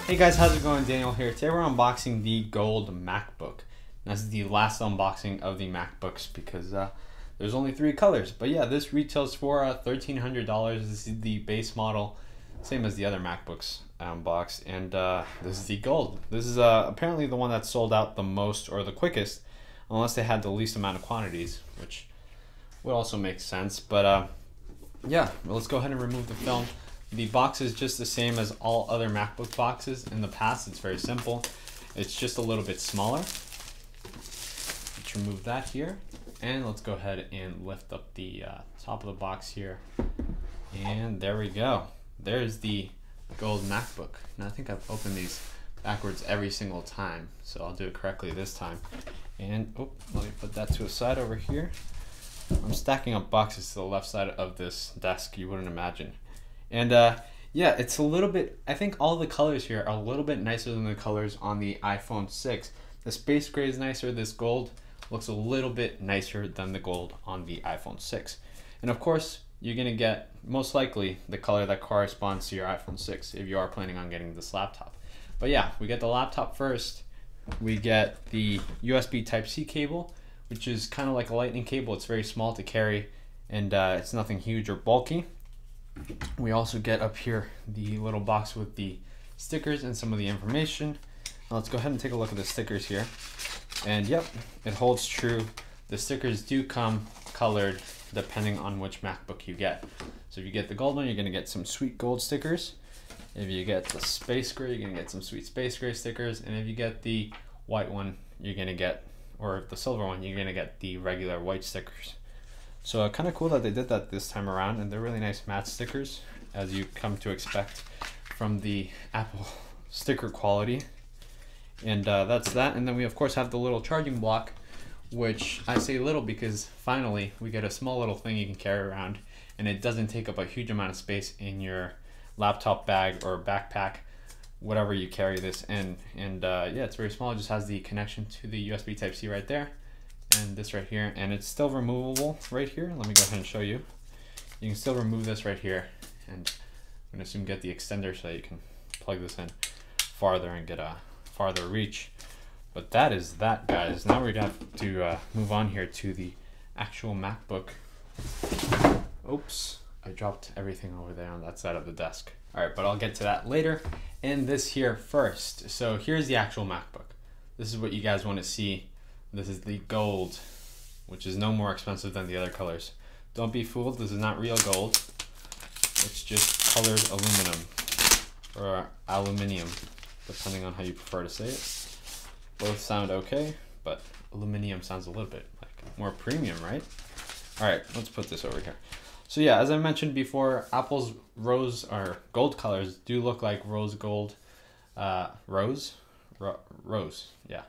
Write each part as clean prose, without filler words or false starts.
Hey guys, how's it going? Daniel here. Today we're unboxing the gold MacBook. And this is the last unboxing of the MacBooks because there's only 3 colors. But yeah, this retails for $1,300. This is the base model, same as the other MacBooks unboxed. And this is the gold. This is apparently the one that sold out the most or the quickest, unless they had the least amount of quantities, which would also make sense. But yeah, let's go ahead and remove the film. The box is just the same as all other MacBook boxes in the past. It's very simple. It's just a little bit smaller. Let's remove that here. And let's go ahead and lift up the top of the box here. And there we go. There's the gold MacBook. Now I think I've opened these backwards every single time, so I'll do it correctly this time. And oh, let me put that to a side over here. I'm stacking up boxes to the left side of this desk, you wouldn't imagine. And yeah, it's a little bit, I think all the colors here are a little bit nicer than the colors on the iPhone 6. The space gray is nicer. This gold looks a little bit nicer than the gold on the iPhone 6. And of course, you're gonna get most likely the color that corresponds to your iPhone 6 if you are planning on getting this laptop. But yeah, we get the laptop first. We get the USB Type-C cable, which is kind of like a lightning cable. It's very small to carry, and it's nothing huge or bulky. We also get up here the little box with the stickers and some of the information. Now let's go ahead and take a look at the stickers here. And yep, it holds true. The stickers do come colored depending on which MacBook you get. So if you get the gold one, you're gonna get some sweet gold stickers. If you get the space gray, you're gonna get some sweet space gray stickers. And if you get the white one, you're gonna get, or the silver one, you're gonna get the regular white stickers. So kind of cool that they did that this time around, and they're really nice matte stickers, as you come to expect from the Apple sticker quality. And that's that. And then we of course have the little charging block, which I say little because finally we get a small little thing you can carry around, and it doesn't take up a huge amount of space in your laptop bag or backpack, whatever you carry this in. And yeah, it's very small. It just has the connection to the USB Type-C right there, and this right here, and it's still removable right here. Let me go ahead and show you. You can still remove this right here, and I'm gonna assume get the extender so that you can plug this in farther and get a farther reach. But that is that, guys. Now we're gonna have to move on here to the actual MacBook. Oops, I dropped everything over there on that side of the desk. All right, but I'll get to that later. And this here first. So here's the actual MacBook. This is what you guys want to see. This is the gold, which is no more expensive than the other colors. Don't be fooled, this is not real gold. It's just colored aluminum, or aluminium, depending on how you prefer to say it. Both sound okay, but aluminum sounds a little bit like more premium, right? All right, let's put this over here. So yeah, as I mentioned before, Apple's rose or gold colors do look like rose gold, rose, yeah.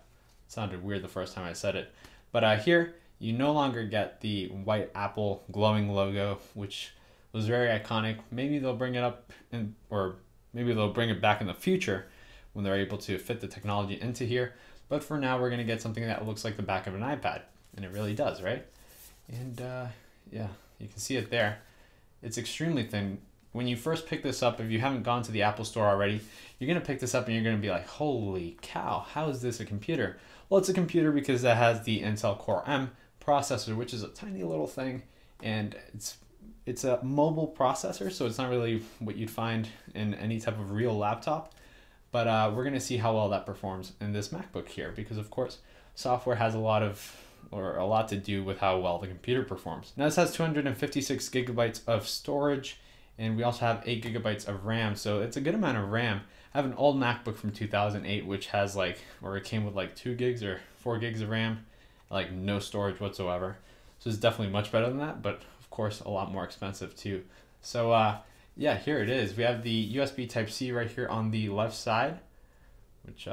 Sounded weird the first time I said it. But here, you no longer get the white Apple glowing logo, which was very iconic. Maybe they'll bring it up, or maybe they'll bring it back in the future when they're able to fit the technology into here. But for now, we're gonna get something that looks like the back of an iPad. And it really does, right? And yeah, you can see it there. It's extremely thin. When you first pick this up, if you haven't gone to the Apple Store already, you're gonna pick this up and you're gonna be like, holy cow, how is this a computer? Well, it's a computer because it has the Intel Core M processor, which is a tiny little thing, and it's a mobile processor, so it's not really what you'd find in any type of real laptop. But we're gonna see how well that performs in this MacBook here, because of course, software has a lot to do with how well the computer performs. Now this has 256 gigabytes of storage, and we also have 8 gigabytes of RAM, so it's a good amount of RAM. I have an old MacBook from 2008, which has it came with like 2 gigs or 4 gigs of RAM, like no storage whatsoever. So it's definitely much better than that, but of course a lot more expensive too. So yeah, here it is. We have the USB Type-C right here on the left side, which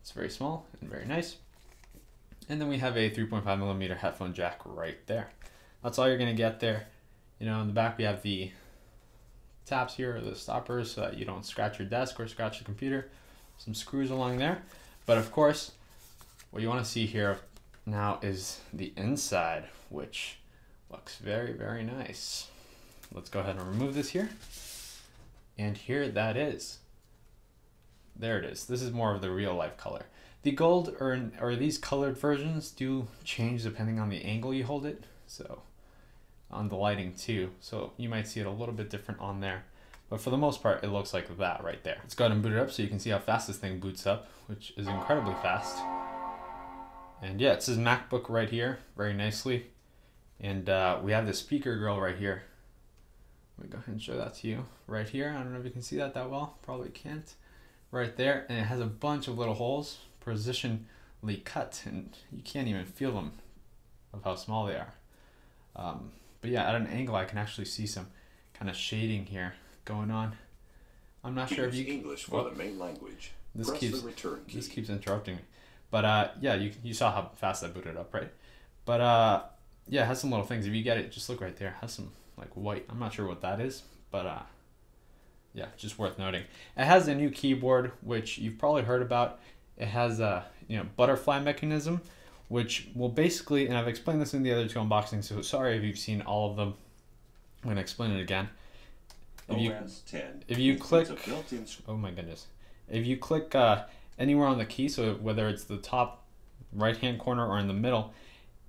it's very small and very nice. And then we have a 3.5mm headphone jack right there. That's all you're gonna get there. You know, in the back we have the taps here, or the stoppers, so that you don't scratch your desk or scratch the computer. Some screws along there. But of course, what you want to see here now is the inside, which looks very, very nice. Let's go ahead and remove this here. And here that is. there it is. This is more of the real life color. The gold or these colored versions do change depending on the angle you hold it. So on the lighting too. So you might see it a little bit different on there. But for the most part, it looks like that right there. Let's go ahead and boot it up so you can see how fast this thing boots up, which is incredibly fast. And yeah, it says MacBook right here, very nicely. And we have the speaker grill right here. Let me go ahead and show that to you right here. I don't know if you can see that well, probably can't. Right there, and it has a bunch of little holes, positionally cut, and you can't even feel them of how small they are. But yeah, at an angle, I can actually see some kind of shading here going on. I'm not sure if you English for the main language. This keeps interrupting me. But yeah, you saw how fast I booted up, right? But yeah, it has some little things. If you get it, just look right there. It has some like white. I'm not sure what that is, but yeah, just worth noting. It has a new keyboard, which you've probably heard about. It has a butterfly mechanism, which will basically, and I've explained this in the other two unboxings, so sorry if you've seen all of them. I'm gonna explain it again. If you click, oh my goodness, if you click anywhere on the key, so whether it's the top right hand corner or in the middle,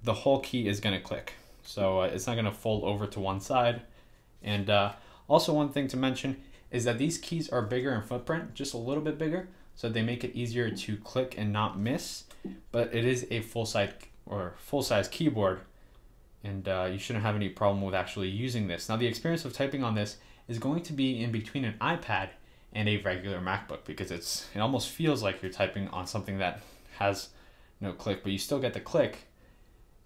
the whole key is gonna click. So it's not gonna fold over to one side. And also one thing to mention is that these keys are bigger in footprint, just a little bit bigger, so they make it easier to click and not miss. But it is a full-size keyboard, and you shouldn't have any problem with actually using this. Now the experience of typing on this is going to be in between an iPad and a regular MacBook, because it almost feels like you're typing on something that has no click, but you still get the click.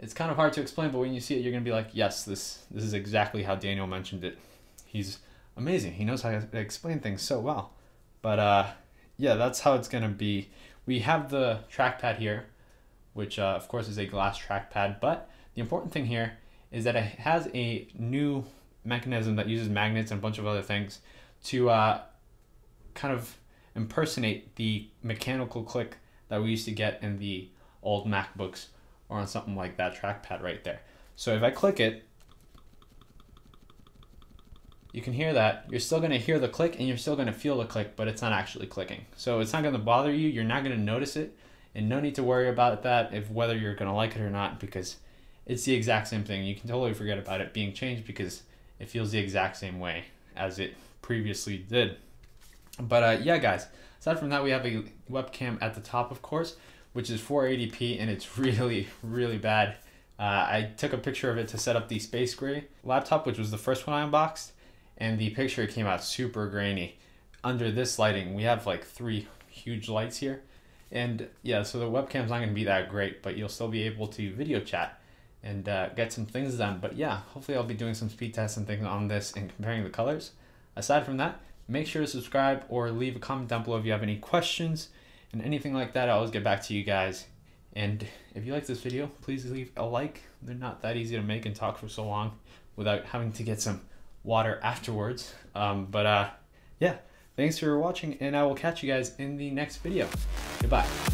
It's kind of hard to explain, but when you see it, you're gonna be like, yes, this is exactly how Daniel mentioned it. He's amazing. He knows how to explain things so well. But yeah, that's how it's gonna be. We have the trackpad here, which of course is a glass trackpad, but the important thing here is that it has a new mechanism that uses magnets and a bunch of other things to kind of impersonate the mechanical click that we used to get in the old MacBooks or on something like that trackpad right there. So if I click it, you can hear that. You're still gonna hear the click and you're still gonna feel the click, but it's not actually clicking. So it's not gonna bother you, you're not gonna notice it, and no need to worry about that if whether you're gonna like it or not, because it's the exact same thing. You can totally forget about it being changed because it feels the exact same way as it previously did. But yeah, guys, aside from that, we have a webcam at the top, of course, which is 480p, and it's really, really bad. I took a picture of it to set up the Space Gray laptop, which was the first one I unboxed, and the picture came out super grainy. Under this lighting, we have like 3 huge lights here, and yeah, so the webcam's not gonna be that great, but you'll still be able to video chat and get some things done. But yeah, hopefully I'll be doing some speed tests and things on this and comparing the colors. Aside from that, make sure to subscribe or leave a comment down below if you have any questions and anything like that. I always get back to you guys. And if you like this video, please leave a like. They're not that easy to make and talk for so long without having to get some water afterwards. Yeah, thanks for watching, and I will catch you guys in the next video. Goodbye.